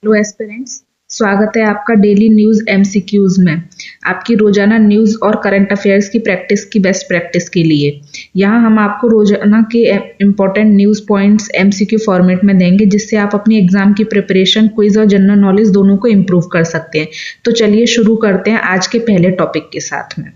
Hello aspirants, स्वागत है आपका डेली न्यूज़ एमसीक्यूज में। आपकी रोजाना न्यूज़ और करंट अफेयर्स की प्रैक्टिस की बेस्ट प्रैक्टिस के लिए यहाँ हम आपको रोजाना के important news points MCQ format में देंगे, जिससे आप अपनी एग्जाम की प्रिपरेशन, क्विज और जनरल नॉलेज दोनों को इम्प्रूव कर सकते हैं। तो चलिए शुरू करते हैं आज के पहले टॉपिक के साथ में।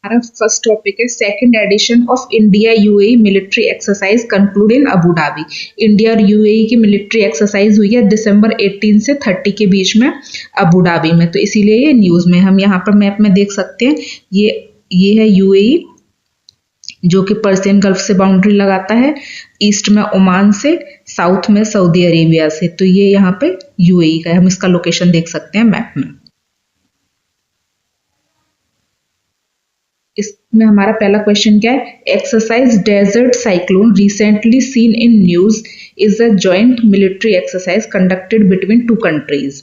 हमारा फर्स्ट टॉपिक है second edition of India UAE military exercise conclude in Abu Dhabi. India और यूएई की मिलिट्री एक्सरसाइज हुई है दिसंबर 18 से 30 के बीच में अबू धाबी में, तो इसीलिए ये न्यूज में हम यहाँ पर मैप में देख सकते हैं। ये है यूएई, जो कि पर्सियन गल्फ से बाउंड्री लगाता है, ईस्ट में ओमान से, साउथ में सऊदी अरेबिया से। तो ये यहाँ पे यूएई का है, हम इसका लोकेशन देख सकते हैं मैप में। इसमें हमारा पहला क्वेश्चन क्या है? Exercise desert cyclone recently seen in news is a joint military exercise conducted between two countries.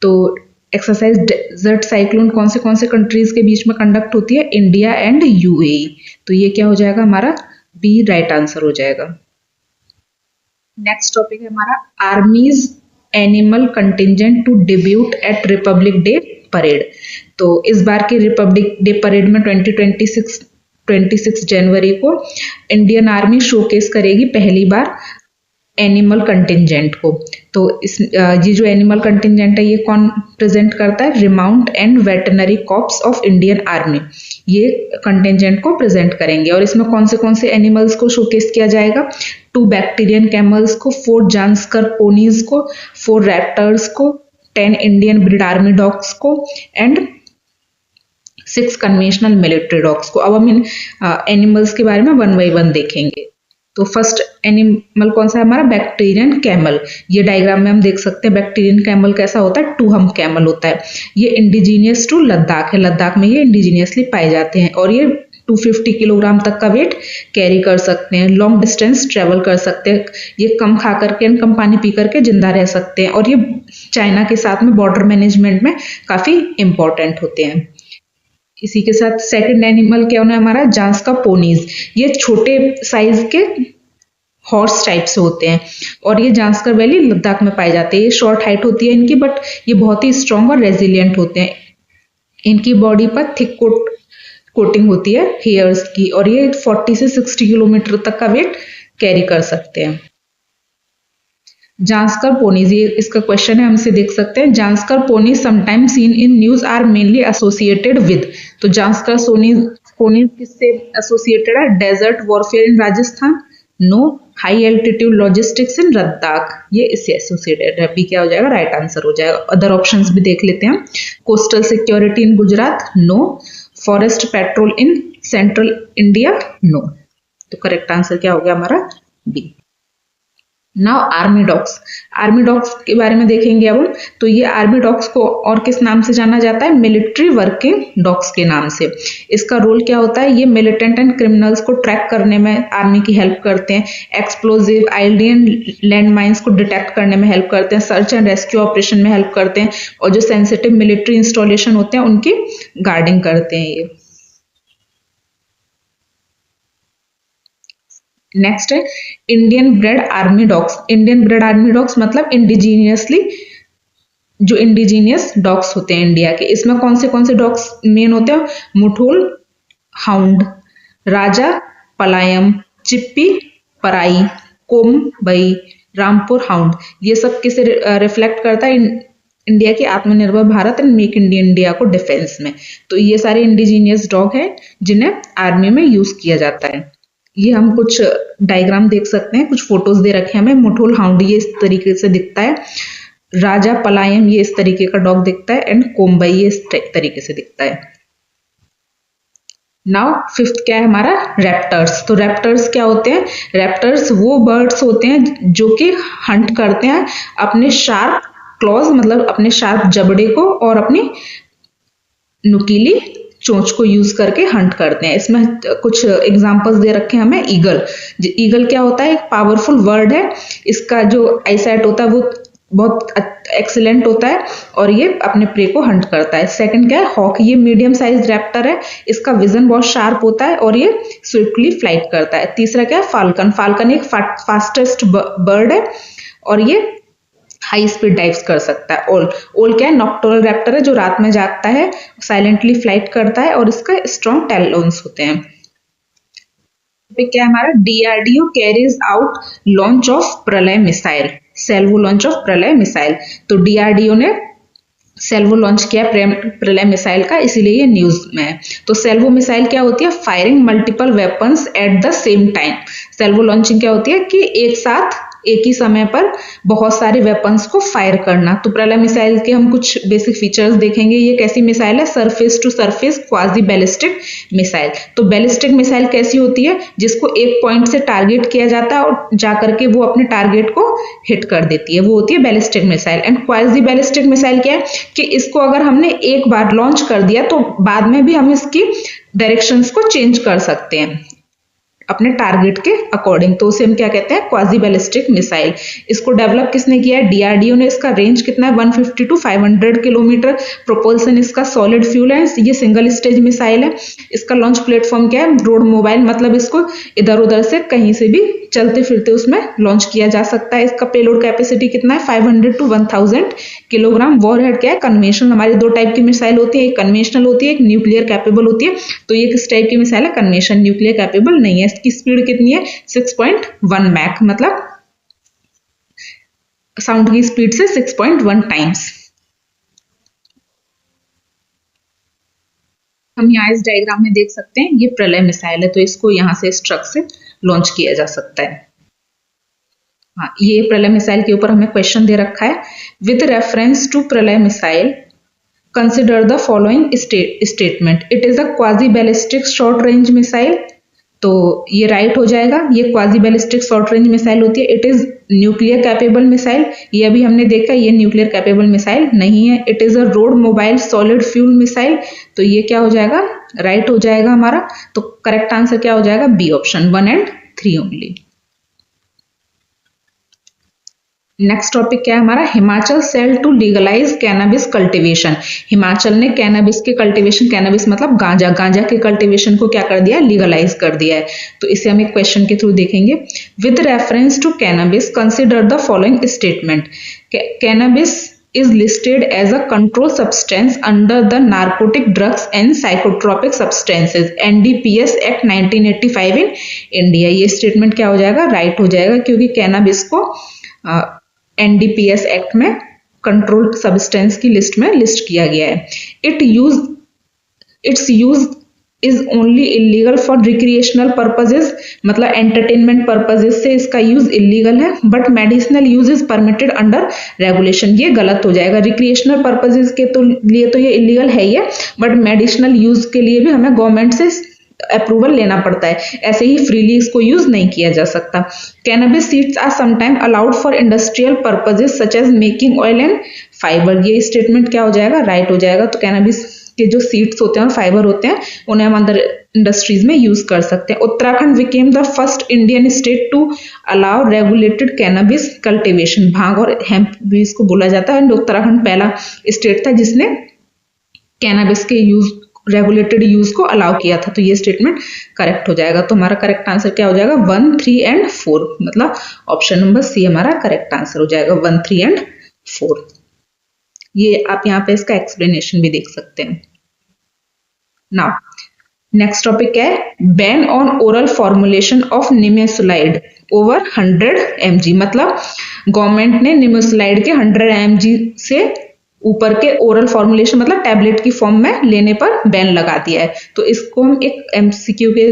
तो एक्सरसाइज डेजर्ट साइक्लोन कौन से कंट्रीज के बीच में कंडक्ट होती है? India and UAE. तो ये क्या हो जाएगा? हमारा बी राइट आंसर हो जाएगा। नेक्स्ट टॉपिक है हमारा army's animal contingent to debut at Republic Day parade. तो इस बार के रिपब्लिक डे परेड में 26 जनवरी को इंडियन आर्मी शोकेस करेगी पहली बार एनिमल कंटिजेंट को। तो ये जो एनिमल कंटिजेंट है, ये कौन प्रेजेंट करता है? Remount and veterinary corps of Indian army, ये कंटिजेंट को प्रेजेंट करेंगे। और इसमें कौन से एनिमल्स को शोकेस किया जाएगा? 2 बैक्टीरियन कैमल्स को, 4 जानस्कर पोनीज को, 4 रैप्टर्स को, 10 इंडियन ब्रीड आर्मी डॉग्स को एंड 6 कन्वेंशनल मिलिट्री डॉग्स को। अब हम इन एनिमल्स के बारे में वन बाई वन देखेंगे। तो फर्स्ट एनिमल कौन सा है हमारा? Bactrian camel. ये डायग्राम में हम देख सकते हैं बैक्टीरियन कैमल कैसा होता है? 2 हम्प कैमल होता है। ये इंडिजीनियस टू लद्दाख है, लद्दाख में ये इंडिजीनियसली पाए जाते हैं और ये 250 किलोग्राम तक का वेट कैरी कर सकते हैं, लॉन्ग डिस्टेंस ट्रेवल कर सकते हैं, ये कम खा करके एंड कम पानी पी करके जिंदा रह सकते हैं और ये चाइना के साथ में बॉर्डर मैनेजमेंट में काफी इंपॉर्टेंट होते हैं। इसी के साथ सेकंड एनिमल क्या होना है हमारा? जांस्का पोनीज। ये छोटे साइज के हॉर्स टाइप से होते हैं और ये जांस्कर वैली लद्दाख में पाए जाते हैं। ये शॉर्ट हाइट होती है इनकी, बट ये बहुत ही स्ट्रॉन्ग और रेजिलियंट होते हैं। इनकी बॉडी पर थिक कोटिंग होती है हेयर्स की और ये 40 से 60 किलोमीटर तक का वेट कैरी कर सकते हैं। जांस्कर पोनीज, ये इसका क्वेश्चन है, हम इसे देख सकते हैं। Zanskar ponies sometimes seen in news are mainly associated with. तो जांस्कर पोनीज किससे एसोसिएटेड है? Desert warfare in Rajasthan, no. High altitude logistics in Ladakh, ये इससे एसोसिएटेड है। बी क्या हो जाएगा? राइट आंसर हो जाएगा। अदर ऑप्शंस भी देख लेते हैं। Coastal security in Gujarat, no. Forest patrol in central India, no. तो करेक्ट आंसर क्या हो गया हमारा? B. Now army dogs. Army dogs के बारे में देखेंगे अब हम। तो ये आर्मी डॉग्स को और किस नाम से जाना जाता है? मिलिट्री वर्किंग डॉग्स के नाम से। इसका रोल क्या होता है? ये मिलिटेंट एंड क्रिमिनल्स को ट्रैक करने में आर्मी की हेल्प करते हैं, एक्सप्लोजिव आइडियन लैंड माइंस को डिटेक्ट करने में हेल्प करते हैं, सर्च एंड रेस्क्यू ऑपरेशन में हेल्प करते हैं और जो सेंसिटिव मिलिट्री इंस्टॉलेशन होते हैं उनकी गार्डिंग करते हैं ये। नेक्स्ट है Indian bread army dogs. Indian bread army dogs मतलब जो इंडिजीनियस डॉग्स होते हैं इंडिया के। इसमें कौन से डॉग्स मेन होते हैं? मुठोल हाउंड, राजा पलायम, चिप्पी पराई, कोम्बई, रामपुर हाउंड। ये सब किसे रिफ्लेक्ट करता है? इंडिया के आत्मनिर्भर भारत एंड मेक इंडिया को डिफेंस में। तो ये सारे इंडिजीनियस डॉग हैं जिन्हें आर्मी में यूज किया जाता है। ये हम कुछ डायग्राम देख सकते हैं, कुछ फोटोज दे रखे हैं हमें। मुठोल हाउंड ये इस तरीके से दिखता है, राजा पलायम ये इस तरीके का डॉग दिखता है एंड कोम्बई ये इस तरीके से दिखता है। नाउ फिफ्थ क्या है हमारा? रैप्टर्स। तो रैप्टर्स क्या होते हैं? रैप्टर्स वो बर्ड्स होते हैं जो कि हंट करते हैं अपने शार्प क्लॉज, मतलब अपने शार्प जबड़े को और अपनी नुकीली चोंच को यूज करके हंट करते हैं। इसमें कुछ एग्जांपल्स दे रखे हैं हमें। ईगल क्या होता है? एक पावरफुल वर्ड है। इसका जो आईसाइट होता है वो बहुत एक्सीलेंट होता है और ये अपने प्रे को हंट करता है। सेकंड क्या है, हॉक, ये मीडियम साइज रैप्टर है, इसका विजन बहुत शार्प होता है और ये स्विफ्टली फ्लाइट करता है। तीसरा क्या है, फाल्कन, फाल्कन एक फास्टेस्ट बर्ड है और ये हाई स्पीड डाइव्स कर सकता है। ओल क्या है, नॉक्टर्नल रैप्टर है जो रात में जागता है, साइलेंटली फ्लाइट करता है और इसका स्ट्रॉन्ग टैलोन्स होते हैं। क्या है हमारा, DRDO carries out launch of प्रलय मिसाइल, सेल्वो लॉन्च ऑफ प्रलय मिसाइल। तो डीआरडीओ ने सेल्वो लॉन्च किया प्रलय मिसाइल का, इसीलिए ये न्यूज में है। तो सेल्वो मिसाइल क्या होती है, firing multiple weapons at the same time. Salvo launching क्या होती है कि एक साथ एक ही समय पर बहुत सारे वेपन्स को फायर करना। तो प्रलय मिसाइल के हम कुछ बेसिक फीचर्स देखेंगे। ये कैसी मिसाइल है, surface to surface quasi ballistic missile. तो बैलिस्टिक मिसाइल कैसी होती है, जिसको एक पॉइंट से टारगेट किया जाता है और जाकर के वो अपने टारगेट को हिट कर देती है, वो होती है ballistic missile. And quasi ballistic missile क्या है कि इसको अगर हमने एक बार लॉन्च कर दिया तो बाद में भी हम इसकी डायरेक्शंस को चेंज कर सकते हैं अपने टारगेट के अकॉर्डिंग। तो उसे हम क्या कहते हैं, क्वाजी बैलिस्टिक मिसाइल। इसको डेवलप किसने किया है, डीआरडीओ ने। इसका रेंज कितना है, 150 टू 500 किलोमीटर। प्रोपल्सन इसका सॉलिड फ्यूल है, ये सिंगल स्टेज मिसाइल है। इसका लॉन्च प्लेटफॉर्म क्या है, रोड मोबाइल, मतलब इसको इधर उधर से कहीं से भी चलते फिरते उसमें लॉन्च किया जा सकता है। इसका पेलोड कैपेसिटी कितना है, 500 टू 1000 किलोग्राम। वॉरहेड क्या है, कन्वेंशनल। हमारी दो टाइप की मिसाइल होती है, एक कन्वेंशनल होती है, एक न्यूक्लियर कैपेबल होती है। तो ये किस टाइप की मिसाइल है, कन्वेंशनल, न्यूक्लियर कैपेबल नहीं है। इसकी स्पीड कितनी है, 6.1 मैक, मतलब साउंड की स्पीड से 6.1 टाइम्स। हम यहाँ इस डायग्राम में देख सकते हैं, ये प्रलय मिसाइल है, तो इसको यहाँ से इस ट्रक से लॉन्च किया जा सकता है। हाँ, ये प्रलय मिसाइल के ऊपर हमें क्वेश्चन दे रखा है, विद रेफरेंस टू प्रलय missile consider the following statement, it is a quasi ballistic short range missile. तो ये राइट हो जाएगा, ये quasi ballistic short range missile होती है। It is nuclear capable missile, ये अभी हमने देखा ये न्यूक्लियर कैपेबल मिसाइल नहीं है। It is a road mobile solid fuel missile, तो ये क्या हो जाएगा, राइट हो जाएगा हमारा। तो करेक्ट आंसर क्या हो जाएगा, B option, 1 and 3 only. Next topic क्या है हमारा, Himachal sell to legalise cannabis cultivation. Himachal ने कैनाबिस के कल्टीवेशन, कैनाबिस मतलब गांजा, गांजा के कल्टीवेशन को क्या कर दिया, लीगलाइज कर दिया है। तो इसे हम एक क्वेश्चन के थ्रू देखेंगे। With reference to cannabis consider the following statement, cannabis is listed as a control substance under the Narcotic Drugs and Psychotropic Substances NDPS Act 1985 in India। ये स्टेटमेंट क्या हो जाएगा, राइट हो जाएगा, क्योंकि कैनाबिस को एनडीपीएस एक्ट में control substance की लिस्ट में लिस्ट किया गया है। It's use is only illegal for recreational purposes, मतलब एंटरटेनमेंट पर्पजेज से इसका यूज इलीगल है, but medicinal use is permitted under regulation. ये गलत हो जाएगा, रिक्रिएशनल पर्पजेज के तो लिए तो ये इलीगल है ही है, बट मेडिसिनल यूज के लिए भी हमें गवर्नमेंट से अप्रूवल लेना पड़ता है, ऐसे ही फ्रीली इसको यूज नहीं किया जा सकता। Cannabis seeds are sometime allowed for industrial purposes such as making oil and fibre. ये स्टेटमेंट क्या हो जाएगा, राइट हो जाएगा। तो कैनबिस के जो सीड्स होते हैं और फाइबर होते हैं उन्हें हम अंदर इंडस्ट्रीज में यूज कर सकते हैं। Uttarakhand became the first Indian state to allow regulated cannabis cultivation. भांग और हेम्प भी इसको बोला जाता है, उत्तराखंड पहला स्टेट था जिसने कैनबिस के यूज, रेगुलेटेड यूज को अलाउ किया था। तो ये स्टेटमेंट करेक्ट हो जाएगा। तो हमारा करेक्ट आंसर क्या हो जाएगा, 1, 3 and 4, मतलब ऑप्शन नंबर सी हमारा करेक्ट आंसर हो जाएगा, 1, 3 and 4। ये आप यहाँ पे इसका एक्सप्लेनेशन भी देख सकते हैं। नाउ नेक्स्ट टॉपिक क्या है, ban on oral formulation of nimesulide over 100 mg। मतलब गवर्नमेंट ने निमेसुलाइड के 100 mg से ऊपर के ओरल फॉर्मुलेशन मतलब टैबलेट की फॉर्म में लेने पर बैन लगा दिया है। तो इसको हम एक एमसीक्यू के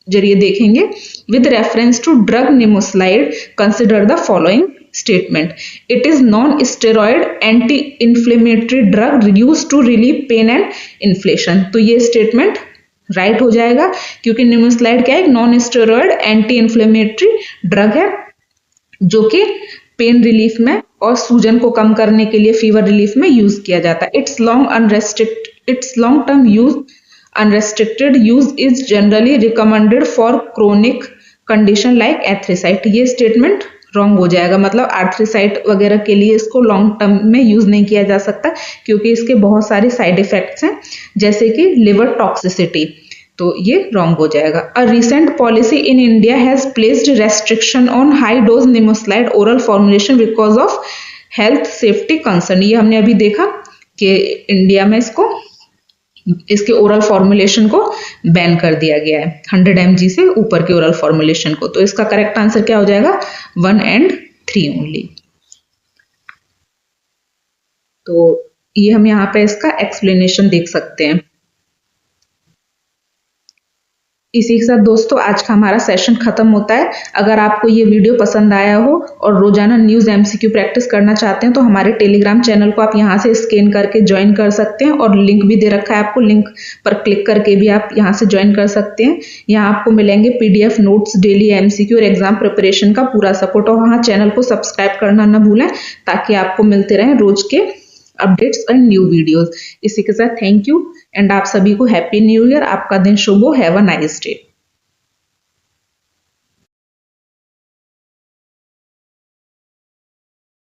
जरिए देखेंगे। With reference to drug nimesulide consider the following statement, it is non steroid anti inflammatory drug used to relieve pain and inflation. तो ये स्टेटमेंट राइट हो जाएगा, क्योंकि निमेसुलाइड क्या है, non steroid anti inflammatory drug है जो कि पेन रिलीफ में और सूजन को कम करने के लिए फीवर रिलीफ में यूज किया जाता है। It's long term use unrestricted use is generally recommended for chronic condition like एथ्रिसाइट। ये स्टेटमेंट रॉन्ग हो जाएगा, मतलब आर्थ्राइटिस वगैरह के लिए इसको लॉन्ग टर्म में यूज नहीं किया जा सकता क्योंकि इसके बहुत सारे साइड इफेक्ट्स हैं, जैसे कि लिवर टॉक्सिसिटी, तो ये रॉन्ग हो जाएगा। A recent policy in India has placed restriction on high dose nimesulide oral formulation because of health safety concern. ये हमने अभी देखा कि इंडिया में इसके ओरल फॉर्मुलेशन को बैन कर दिया गया है, 100 mg से ऊपर के ओरल फॉर्मुलेशन को। तो इसका करेक्ट आंसर क्या हो जाएगा? 1 and 3 ओनली। तो ये हम यहाँ पे इसका एक्सप्लेनेशन देख सकते हैं। इसी के साथ दोस्तों आज का हमारा सेशन खत्म होता है। अगर आपको ये वीडियो पसंद आया हो और रोजाना न्यूज एमसीक्यू प्रैक्टिस करना चाहते हैं तो हमारे टेलीग्राम चैनल को आप यहाँ से स्कैन करके ज्वाइन कर सकते हैं, और लिंक भी दे रखा है आपको, लिंक पर क्लिक करके भी आप यहाँ से ज्वाइन कर सकते हैं। यहाँ आपको मिलेंगे पीडीएफ नोट्स, डेली एमसीक्यू और एग्जाम प्रिपरेशन का पूरा सपोर्ट। और हाँ, चैनल को सब्सक्राइब करना ना भूलें ताकि आपको मिलते रहें रोज के अपडेट्स एंड न्यू वीडियोस। इसी के साथ थैंक यू एंड आप सभी को हैप्पी न्यू ईयर। आपका दिन शुभ हो। Have a nice day.